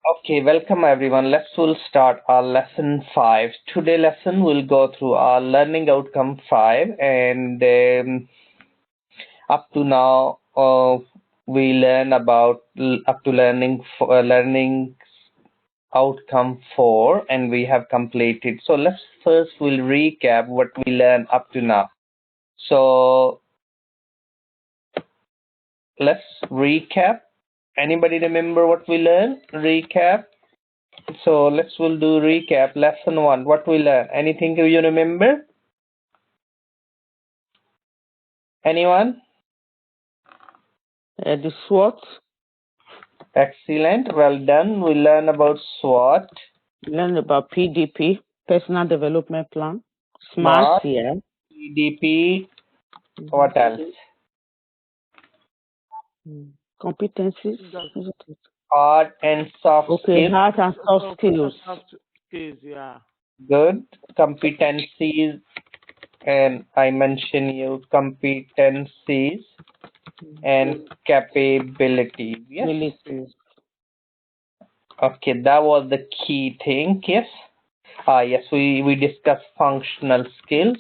Okay, welcome everyone. We'll start our lesson 5. Today lesson will go through our learning outcome 5, and up to now we learn about up to learning outcome 4, and we have completed. So we'll recap what we learned up to now. So let's recap. Anybody remember what we learned? Recap. So we'll do recap. Lesson 1. What we learned? Anything you remember? Anyone? The SWOT. Excellent. Well done. We learn about SWOT. We learn about PDP, Personal Development Plan. SMART, yeah. PDP. What else? Competencies. Hard and soft skills. Hard and soft skills. Yeah. Good. Competencies. And I mention you competencies and capabilities. Yes. Abilities. Okay, that was the key thing. Yes. Yes, we discussed functional skills.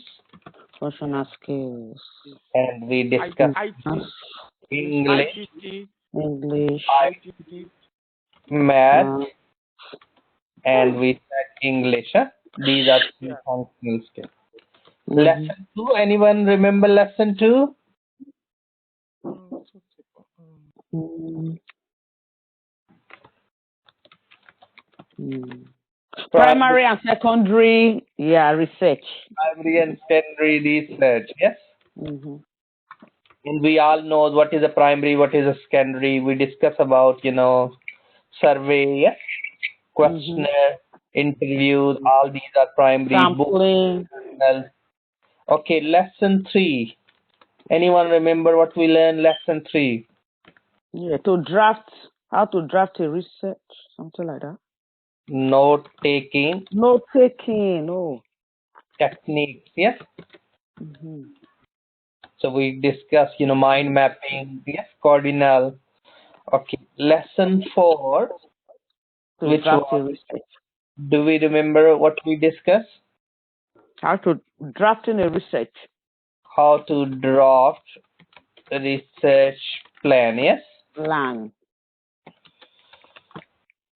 Functional skills. And we discussed English, math, and we said English. These are three functional skills. Lesson 2. Anyone remember lesson 2? Primary and secondary, research. Primary and secondary research, yes. And we all know what is a primary, what is a secondary. We discuss about, survey, yes? Questionnaire, interviews, all these are primary. Sampling. Books. Okay, lesson 3. Anyone remember what we learned lesson 3? Yeah, how to draft a research, something like that. Note taking. Oh. Techniques, yes. So we discuss, mind mapping, yes, cardinal. Okay, lesson 4. Which one? Do we remember what we discussed? How to drafting a research. How to draft a research plan, yes? Plan.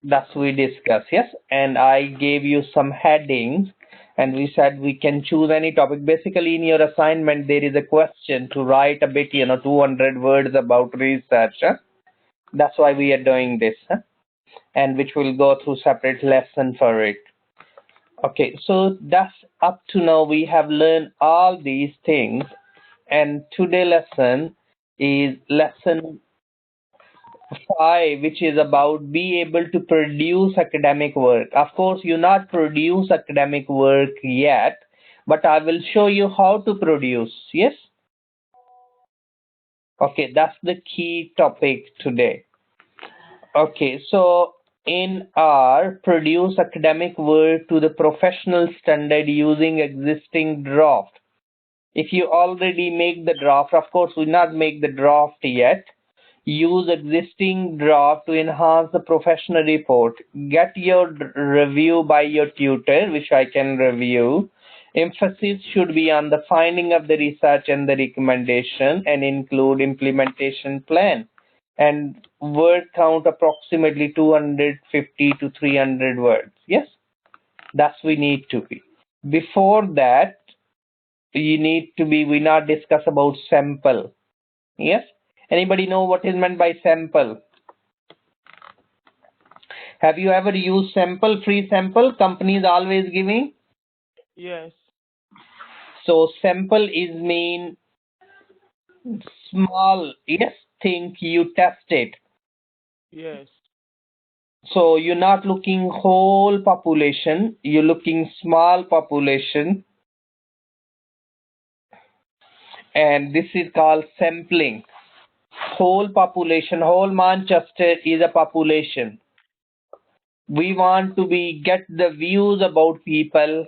That's we discussed, yes? And I gave you some headings, and we said we can choose any topic. Basically, in your assignment, there is a question to write a bit, 200 words about research. That's why we are doing this, and which will go through separate lesson for it. Okay, so that's up to now. We have learned all these things, and today lesson is lesson 5, which is about be able to produce academic work. Of course, you not produce academic work yet, but I will show you how to produce. Yes. Okay, that's the key topic today. Okay, so in our produce academic work to the professional standard using existing draft. If you already make the draft, of course, we not make the draft yet. Use existing draft to enhance the professional report. Get your review by your tutor, which I can review. Emphasis should be on the finding of the research and the recommendation, and include implementation plan. And word count approximately 250 to 300 words. Yes, that's we need to be. Before that, we not discuss about sample. Yes. Anybody know what is meant by sample? Have you ever used sample, free sample? Companies always giving? Yes. So sample is mean small, yes, thing you test it. Yes. So you're not looking whole population, you're looking small population. And this is called sampling. Whole population, whole Manchester is a population. We want to get the views about people,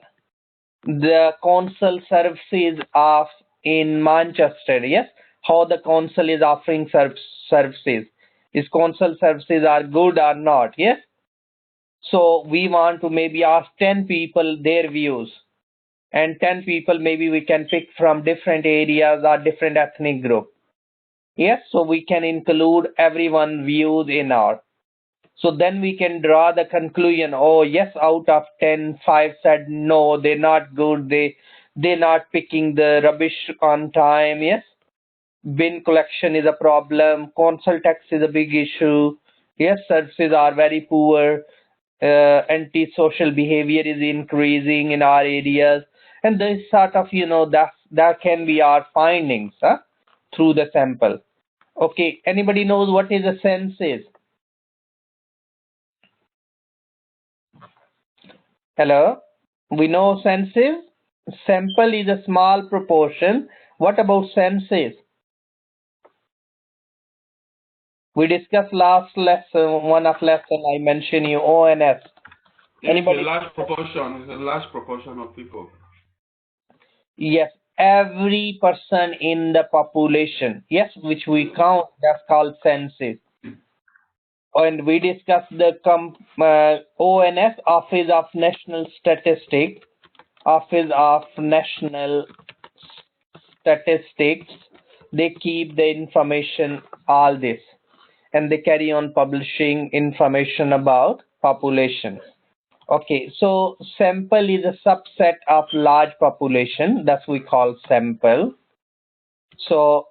the council services of in Manchester, yes, how the council is offering services. Is council services are good or not, yes? So we want to maybe ask 10 people their views, and 10 people maybe we can pick from different areas or different ethnic group. Yes, so we can include everyone views in our. So then we can draw the conclusion. Oh yes, out of 10, 5 said no, they're not good. They're not picking the rubbish on time. Yes, bin collection is a problem. Council tax is a big issue. Yes, services are very poor. Antisocial behavior is increasing in our areas, and this sort of that can be our findings, through the sample. Okay, anybody knows what is a census? Hello, we know census. Sample is a small proportion. What about census? We discussed last lesson, one of lesson I mentioned you ONS. It's Anybody? a large proportion. It's a large proportion of people. Yes, every person in the population. Yes, which we count. That's called census. And we discussed the ONS, Office of National Statistics. Office of National Statistics. They keep the information, all this, and they carry on publishing information about population. Okay, so sample is a subset of large population. That's we call sample. So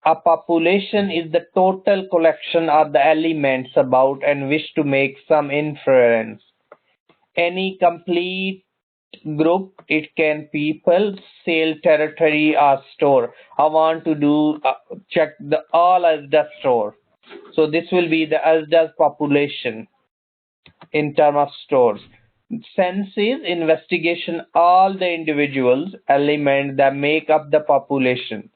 a population is the total collection of the elements about and wish to make some inference. Any complete group, it can people, sale, territory, or store. I want to do check the all as the store. So this will be the ASDA's population in terms of stores. Census investigation all the individuals elements that make up the population.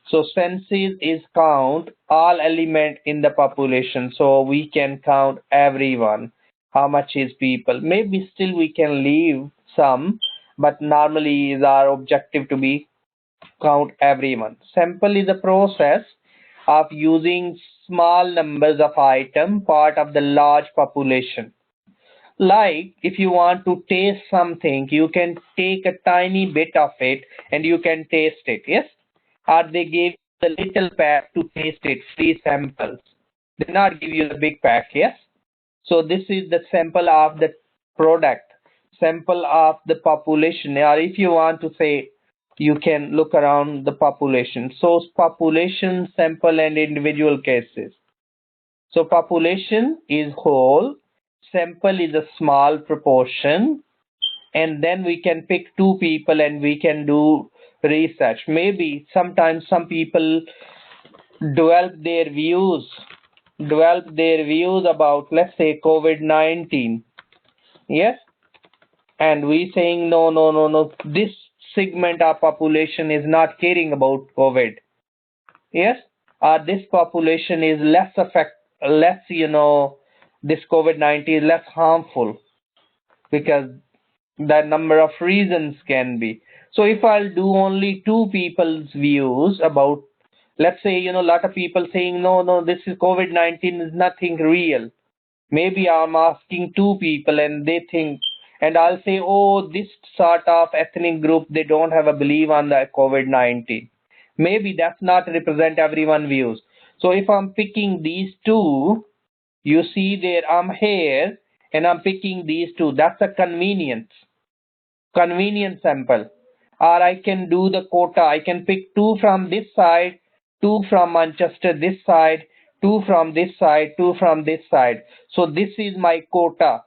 So census is count all element in the population. So we can count everyone. How much is people? Maybe still we can leave some, but normally is our objective to be count everyone. Sample is a process of using small numbers of item part of the large population. Like if you want to taste something, you can take a tiny bit of it and you can taste it. Yes, or they give the little pack to taste it, free samples. They not give you the big pack. Yes, so this is the sample of the product, sample of the population. Or if you want to say, you can look around the population. So population, sample, and individual cases. So population is whole, sample is a small proportion, and then we can pick two people and we can do research. Maybe sometimes some people develop their views, about, let's say, COVID-19. Yes, and we saying no, no, no, no. This segment of population is not caring about COVID. Yes, this population is less, this COVID-19 is less harmful because the number of reasons can be. So if I'll do only two people's views about, let's say, a lot of people saying, no, no, this is COVID-19 is nothing real. Maybe I'm asking two people and they think, and I'll say, oh, this sort of ethnic group, they don't have a belief on the COVID-19. Maybe that's not represent everyone views. So if I'm picking these two, you see there I'm here and I'm picking these two. That's a convenient sample. Or I can do the quota. I can pick two from this side, two from Manchester this side, two from this side, two from this side. So this is my quota.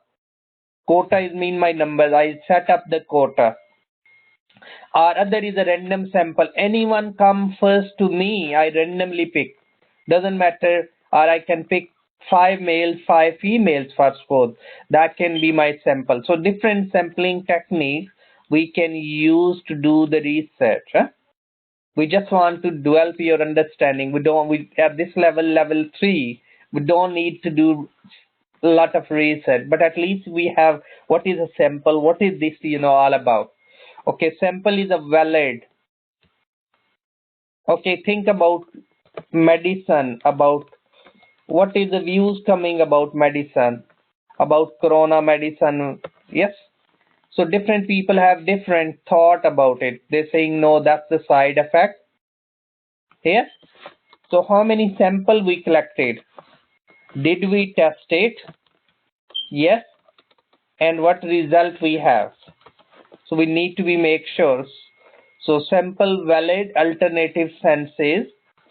Quota is mean my numbers. I set up the quota. Or other is a random sample. Anyone come first to me, I randomly pick. Doesn't matter. Or I can pick 5 males, 5 females for suppose. That can be my sample. So different sampling techniques we can use to do the research. We just want to develop your understanding. We at this level 3, we don't need to do a lot of research, but at least we have what is a sample, what is this all about. Okay, sample is a valid. Okay, think about medicine, about what is the views coming about medicine. about corona medicine. Yes. So different people have different thought about it. They're saying no, that's the side effect. Yes. So how many sample we collected? Did we test it? Yes. And what result we have? So we need to be make sure. So sample valid alternative senses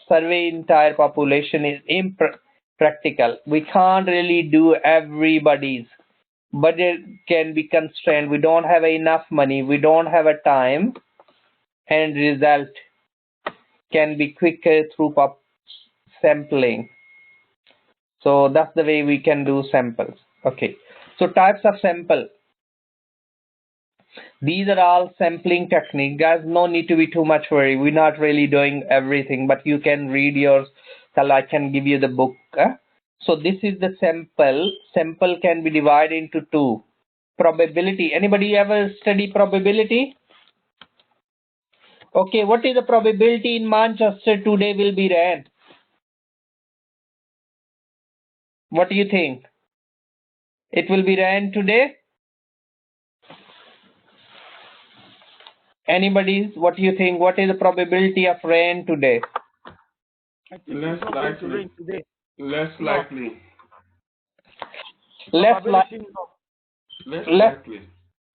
survey entire population is impractical. We can't really do everybody's. Budget can be constrained. We don't have enough money. We don't have a time, and result can be quicker through sampling. So that's the way we can do samples. Okay. So types of sample. These are all sampling technique, guys. No need to be too much worried. We're not really doing everything, but you can read yours. I can give you the book. So this is the sample. Sample can be divided into two. Probability. Anybody ever study probability? Okay, what is the probability in Manchester today will be ran? What do you think? It will be ran today? Anybody's, what do you think? What is the probability of rain today? I think Less it's not going to likely. rain today. Less No. likely. Less Probability no.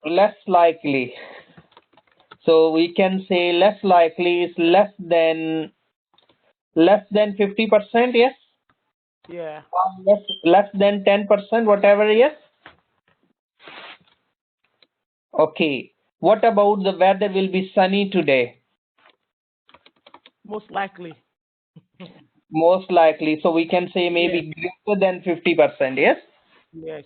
less likely. So we can say less likely is less than 50%, yes? Yeah. Less than 10%, whatever, yes? Okay. What about the weather will be sunny today? Most likely. Most likely. So we can say maybe greater than 50%, yes? Yes.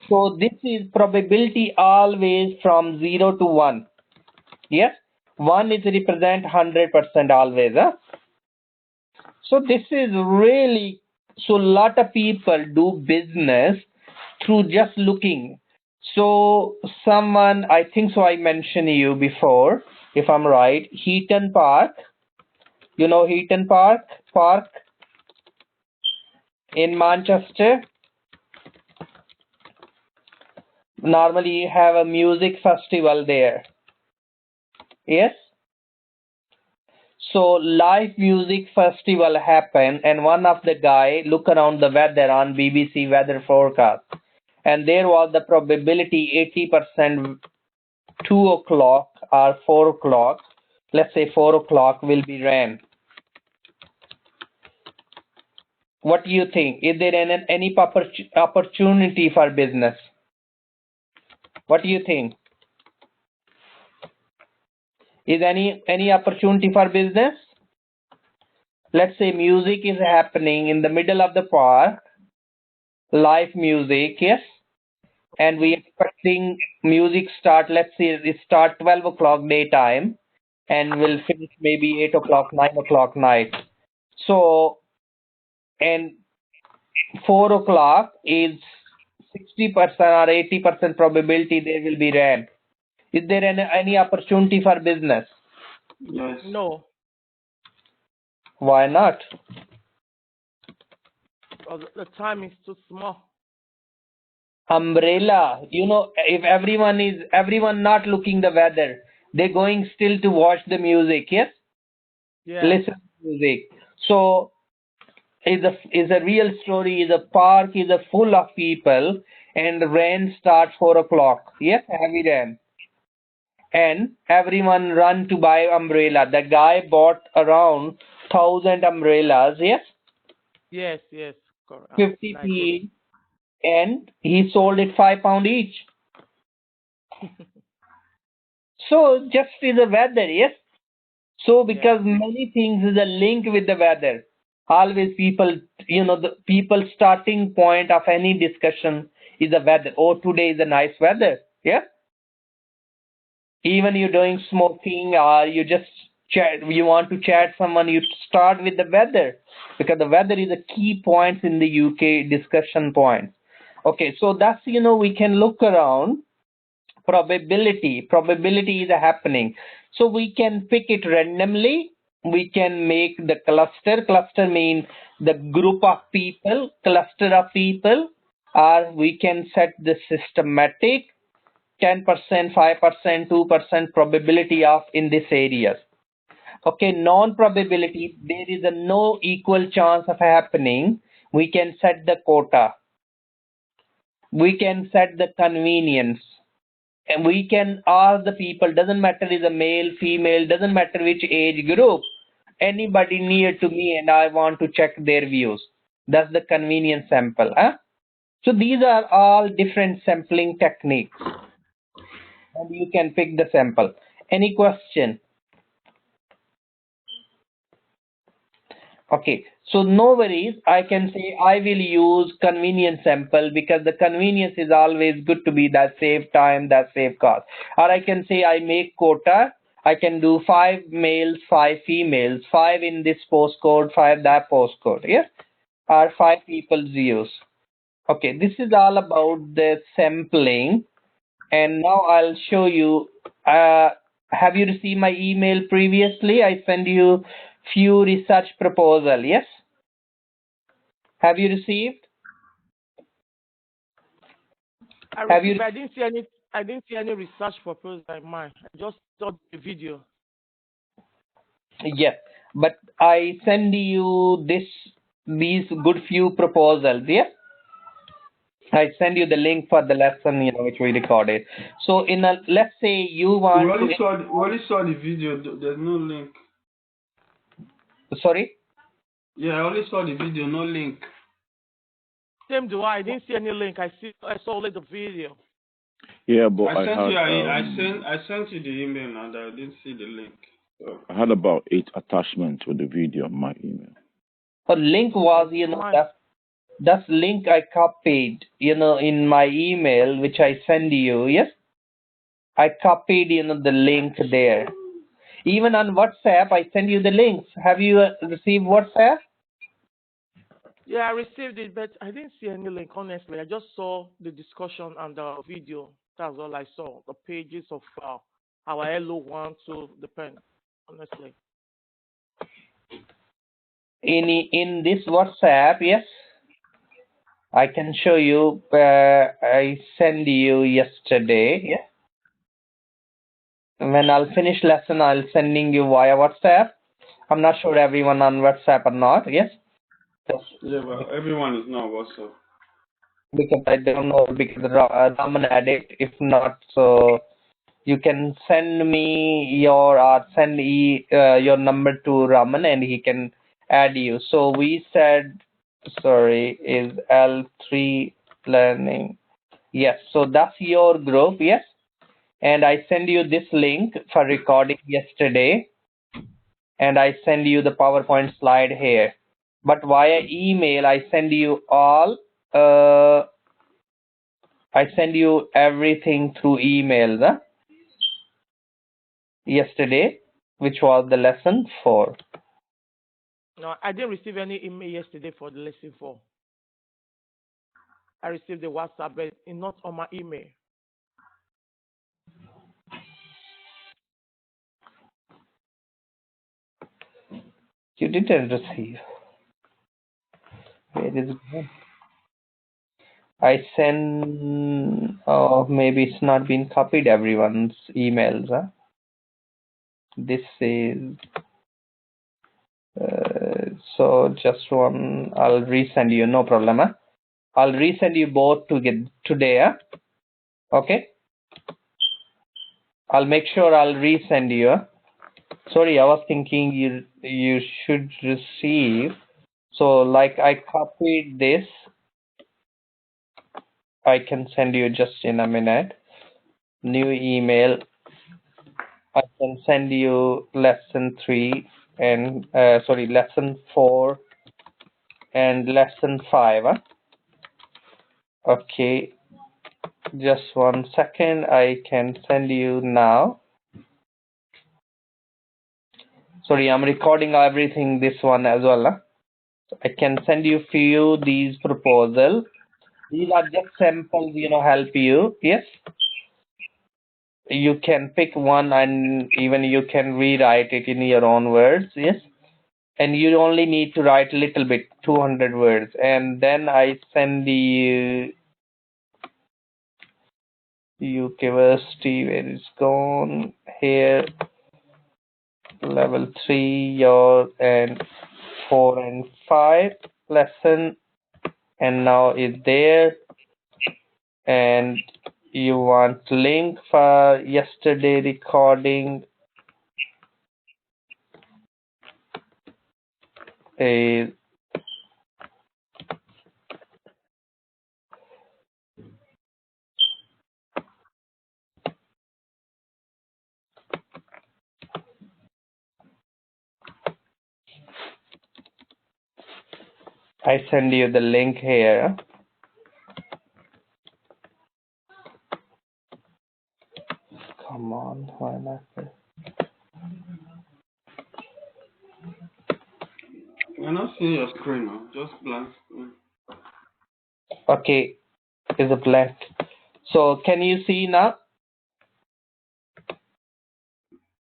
So this is probability always from 0 to 1. Yes? 1 is represent 100% always. Huh? So this is really, so lot of people do business through just looking. So someone, I think so I mentioned you before, if I'm right, Heaton Park. You know Heaton Park in Manchester? Normally you have a music festival there. Yes? So live music festival happened, and one of the guy look around the weather on BBC weather forecast, and there was the probability 80% 2 o'clock or 4 o'clock, let's say 4 o'clock will be rain. What do you think? Is there any opportunity for business? What do you think? Is any opportunity for business? Let's say music is happening in the middle of the park, live music, yes, and we expecting music start, let's say it start 12 o'clock daytime and will finish maybe 8 o'clock, 9 o'clock night. So, and 4 o'clock is 60% or 80% probability there will be rain. Is there any opportunity for business? Yes. No. Why not? Because the time is too small. Umbrella, you know, if everyone not looking the weather, they're going still to watch the music, yes? Yeah. Listen to music. So is a real story. Is a park is a full of people, and rain starts 4 o'clock. Yes, heavy rain, and everyone run to buy umbrella. The guy bought around 1,000 umbrellas. Yes, Yes, yes. Correct. 50p, and he sold it £5 each. So just is the weather, yes. So because many things is a link with the weather. Always people, you know, the people starting point of any discussion is the weather. Oh, today is a nice weather. Yeah. Even you're doing smoking or you just chat, you want to chat someone, you start with the weather because the weather is a key point in the UK discussion point. Okay, so that's, you know, we can look around probability is happening, so we can pick it randomly. We can make the cluster mean the group of people, cluster of people, or we can set the systematic 10%, 5%, 2% probability of in this area. Okay, non-probability, there is a no equal chance of happening. We can set the quota. We can set the convenience. And we can ask the people, doesn't matter is a male, female, doesn't matter which age group, anybody near to me and I want to check their views. That's the convenience sample. Huh? So these are all different sampling techniques. And you can pick the sample. Any question? Okay, so no worries. I can say I will use convenience sample because the convenience is always good to be that save time, that save cost. Or I can say I make quota. I can do 5 males, 5 females, 5 in this postcode, 5 that postcode. Yes, or 5 people's views. Okay, this is all about the sampling. And now I'll show you. Have you received my email previously? I sent you few research proposal. Yes. Have you received? Have you? I didn't see any. I didn't see any research proposal in mine. I just saw the video. Yes, but I send you these good few proposals. Yes. I send you the link for the lesson, which we recorded. So let's say you want we only saw the video. There's no link. Sorry? Yeah, I only saw the video, no link. Same do I. I didn't see any link. I saw only the video. Yeah, but I sent you the email and I didn't see the link. So. I had about 8 attachments with the video on my email. A link was, that link I copied, in my email, which I send you, yes? I copied, the link there. Even on WhatsApp, I send you the links. Have you received WhatsApp? Yeah, I received it, but I didn't see any link, honestly. I just saw the discussion and the video. That's all I saw. The pages of our LO1 to the pen, honestly. In this WhatsApp, yes? I can show you. I send you yesterday. Yeah. When I'll finish lesson, I'll sending you via WhatsApp. I'm not sure everyone on WhatsApp or not. Yes. Yeah, but everyone is not WhatsApp. Because I don't know, because Raman added it. If not, so you can send me your number to Raman and he can add you. So we said, sorry, is L3 learning. Yes, so that's your group. Yes, and I send you this link for recording yesterday, and I send you the PowerPoint slide here. But via email, I send you all. I send you everything through email. Yesterday, which was the lesson 4. No, I didn't receive any email yesterday for the lesson 4. I received the WhatsApp, but it's not on my email. You didn't receive. Where is it? I send. Oh, maybe it's not been copied everyone's emails. This is. So just one. I'll resend you. No problem. I'll resend you both today. Okay. I'll make sure I'll resend you. Sorry, I was thinking you should receive. So like I copied this. I can send you just in a minute. New email. I can send you lesson 3 and lesson 4 and lesson 5. Okay, just one second. I can send you now. Sorry, I'm recording everything. This one as well. I can send you few these proposals. These are just samples, help you. Yes. You can pick one and even you can rewrite it in your own words. Yes. And you only need to write a little bit, 200 words. And then I send you UK Versity, where it's gone here, level 3, your and 4 and 5 lesson, and now it's there, and you want link for yesterday recording is I send you the link here. Come on, why not? We're not seeing your screen now, just blank screen. Okay, is a blank. So can you see now?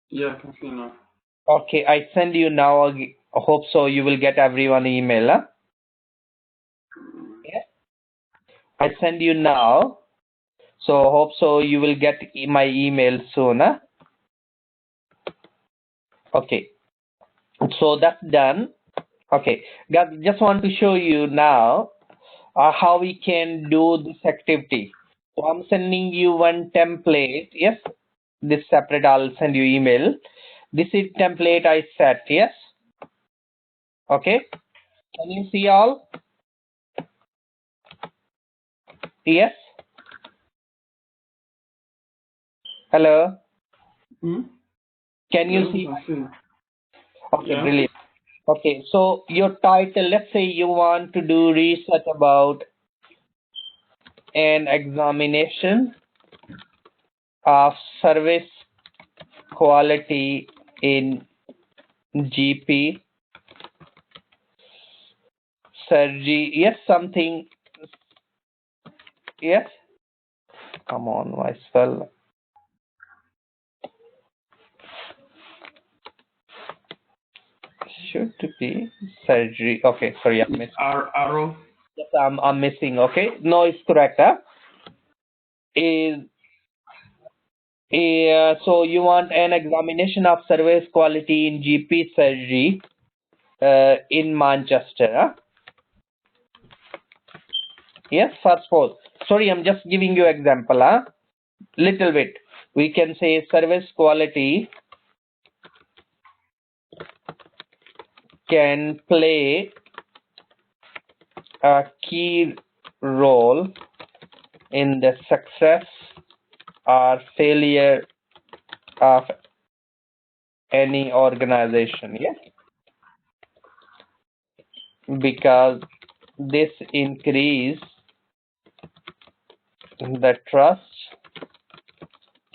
Yeah, I can see now. Okay, I send you now. I hope so. You will get everyone email. Huh? Yeah. I send you now. So hope so. You will get my email soon. Huh? Okay. So that's done. Okay, guys, just want to show you now how we can do this activity. So I'm sending you one template. Yes, this separate. I'll send you email. This is template I set. Yes. Okay. Can you see all? Yes. Hello. Hmm? Can you Yeah, see? I see. Okay, Yeah. brilliant. Okay, so your title, let's say you want to do research about an examination of service quality in GP surgery. Yes, something. Yes. Come on, my spell. Should be surgery. Okay, sorry, I'm missing. Arrow. Yes, I'm missing. Okay, no, it's correct. Huh? Is so you want an examination of service quality in GP surgery in Manchester. Huh? Yes, first suppose. Sorry, I'm just giving you example. Huh? Little bit. We can say service quality can play a key role in the success or failure of any organization. Yes, because this increase the trust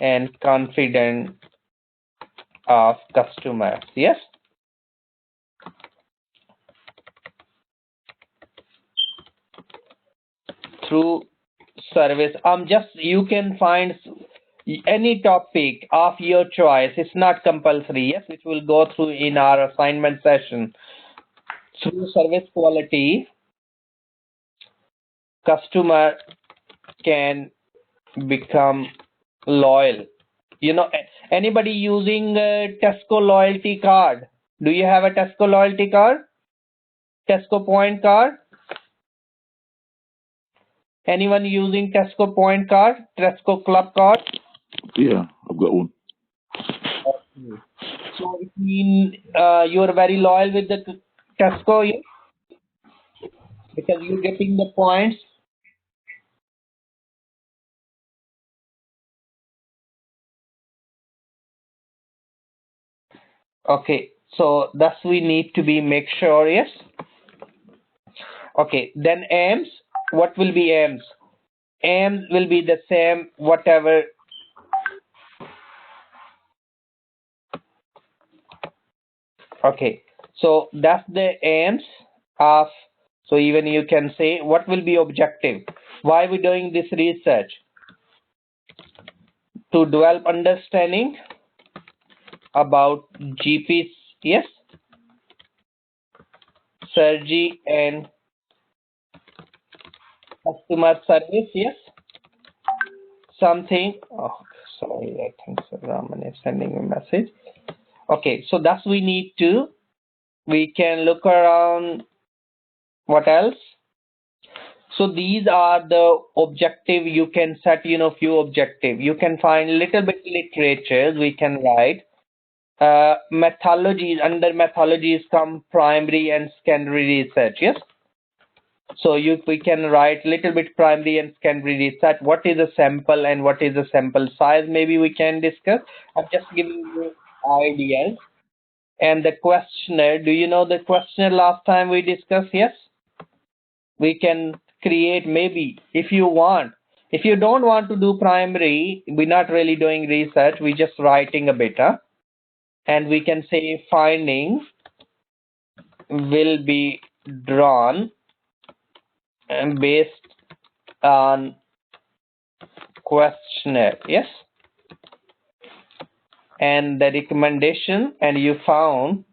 and confidence of customers. Yes. Through service. Just you can find any topic of your choice. It's not compulsory. Yes, which will go through in our assignment session. Through service quality, customer can become loyal. You know, anybody using Tesco loyalty card? Do you have a Tesco loyalty card? Tesco point card? Anyone using Tesco point card? Tesco club card? Yeah, I've got one. Okay. So it means you're very loyal with the Tesco, because you're getting the points. Okay, so thus we need to be make sure. Yes. Okay, then aims. What will be aims? Aims will be the same whatever. Okay, so that's the aims of. So even you can say what will be objective. Why we doing this research? To develop understanding about GPs. Yes. Surgery and customer service. Yes. something. Oh, sorry, I think so. Raman is sending a message. Okay, so that's we need to. We can look around. What else? So these are the objective. You can set, few objective. You can find little bit literatures. We can write. Methodologies, under methodologies come primary and secondary research. Yes. So we can write little bit primary and secondary research. What is a sample and what is a sample size? Maybe we can discuss. I'm just giving you ideas. And the questionnaire. Do you know the questionnaire last time we discussed? Yes. We can create, maybe if you want. If you don't want to do primary, we're not really doing research. We're just writing a bit. And we can say findings will be drawn and based on questionnaire. Yes. And the recommendation, and you found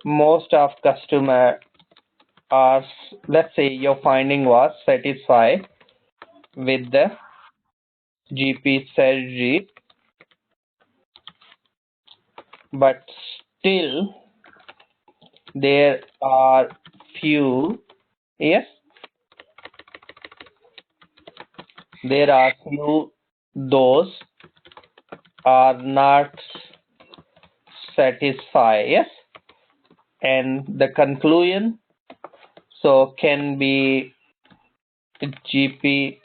most of customer are, let's say your finding was satisfied with the GP surgery, but still there are few, yes, there are few those are not satisfied. Yes. And the conclusion, so can be GP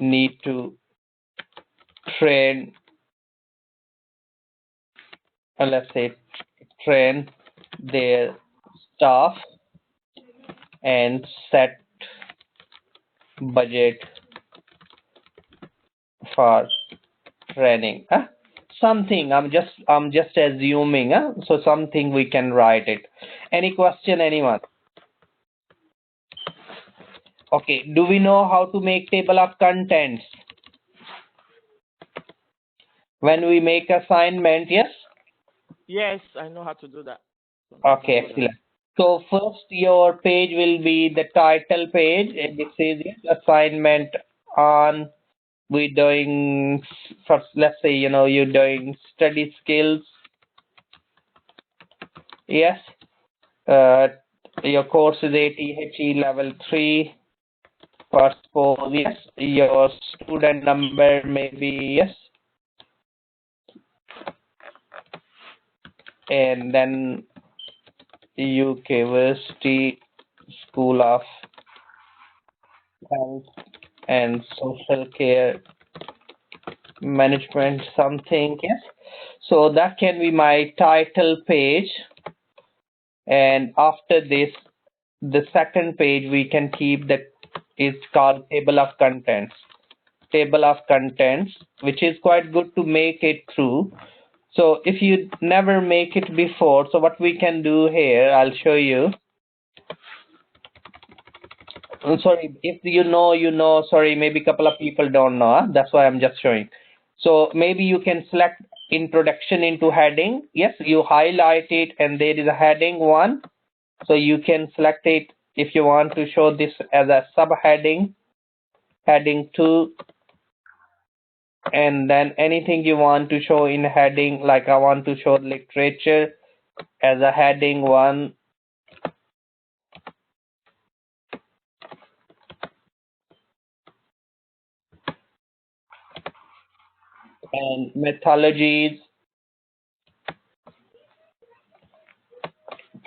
need to train, let's say train their staff and set budget for training. Something I'm just assuming. So something we can write it. Any question, anyone? Okay, do we know how to make table of contents when we make assignment? Yes. Yes, I know how to do that. Okay, excellent. So first your page will be the title page, and it says yes, assignment on. We're doing first, let's say you're doing study skills. Yes. Your course is ATHE level 3. First pose, yes. Your student number maybe, yes. And then UK Versity School of Health and Social Care Management, something, yes. So that can be my title page. And after this, the second page we can keep that is called table of contents. Table of contents, which is quite good to make it through. So if you never make it before, so what we can do here, I'll show you. Sorry, if you know, sorry, maybe a couple of people don't know. That's why I'm just showing. So maybe you can select introduction into heading. Yes, you highlight it and there is a heading 1. So you can select it if you want to show this as a subheading, heading 2, and then anything you want to show in heading, like I want to show literature as a heading 1. And methodologies,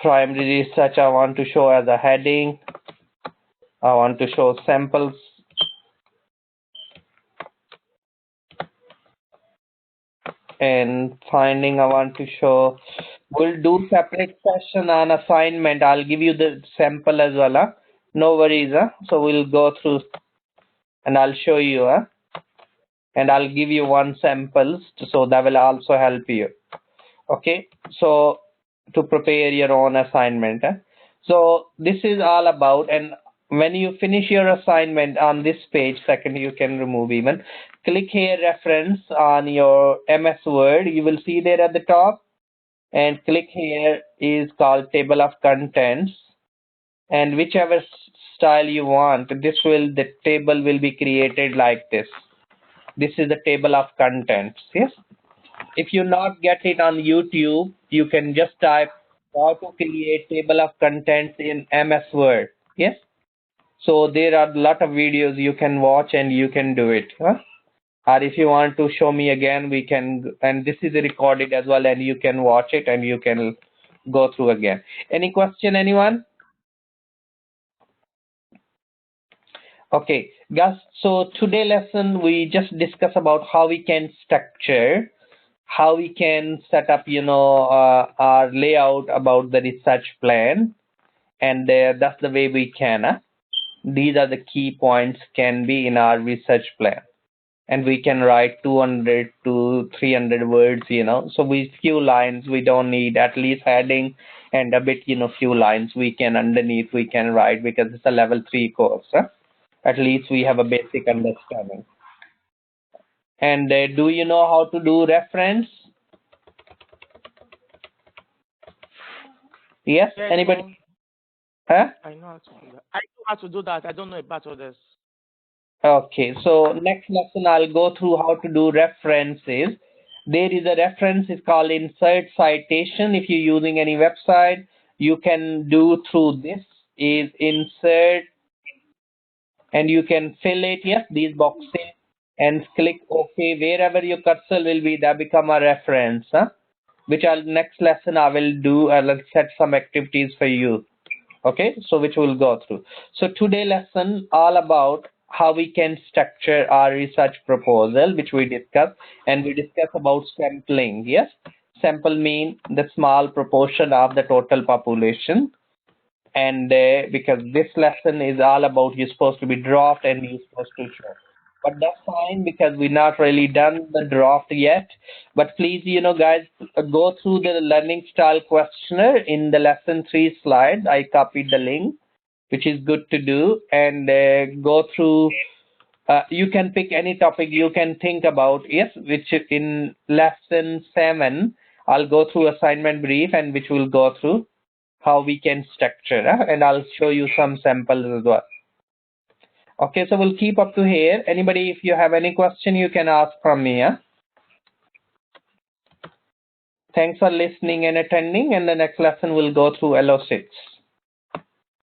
primary research I want to show as a heading. I want to show samples. And finding I want to show. We'll do separate session on assignment. I'll give you the sample as well. No worries. So we'll go through and I'll show you. And I'll give you one samples, so that will also help you. Okay, so to prepare your own assignment. So this is all about, and when you finish your assignment on this page, second you can remove even. Click here reference on your MS Word. You will see there at the top, and click here is called table of contents. and whichever style you want, the table will be created like this. This is the table of contents. Yes. If you not get it on YouTube, you can just type how to create table of contents in MS Word. Yes. So there are a lot of videos you can watch and you can do it. Huh? Or if you want to show me again, we can, and this is recorded as well, and you can watch it and you can go through again. Any question, anyone? Okay, guys, so today lesson we just discuss about how we can structure, how we can set up, our layout about the research plan, and that's the way we can. These are the key points can be in our research plan, and we can write 200 to 300 words, so we few lines, we don't need at least heading and a bit, few lines we can underneath we can write because it's a level 3 course. At least we have a basic understanding. And do you know how to do reference? Yes, anybody? Huh? I know how to do that. I know how to do that. I don't know about others. Okay, so next lesson I'll go through how to do references. There is a reference, it's called insert citation. If you're using any website, you can do through this is insert, and you can fill it, yes, these boxes, and click OK. Wherever your cursor will be, that become a reference, which I'll next lesson I will do. I'll set some activities for you. Okay, so which we'll go through. So today lesson all about how we can structure our research proposal, which we discuss, and we discuss about sampling. Yes, sample mean the small proportion of the total population, and because this lesson is all about you're supposed to be draft and you're supposed to show. But that's fine because we're not really done the draft yet. But please, guys, go through the learning style questionnaire in the lesson 3 slide. I copied the link, which is good to do, and go through. You can pick any topic you can think about. Yes, which in lesson 7, I'll go through assignment brief and which will go through how we can structure, and I'll show you some samples as well. Okay, so we'll keep up to here. Anybody, if you have any question, you can ask from me. Thanks for listening and attending, and the next lesson we'll go through LO6.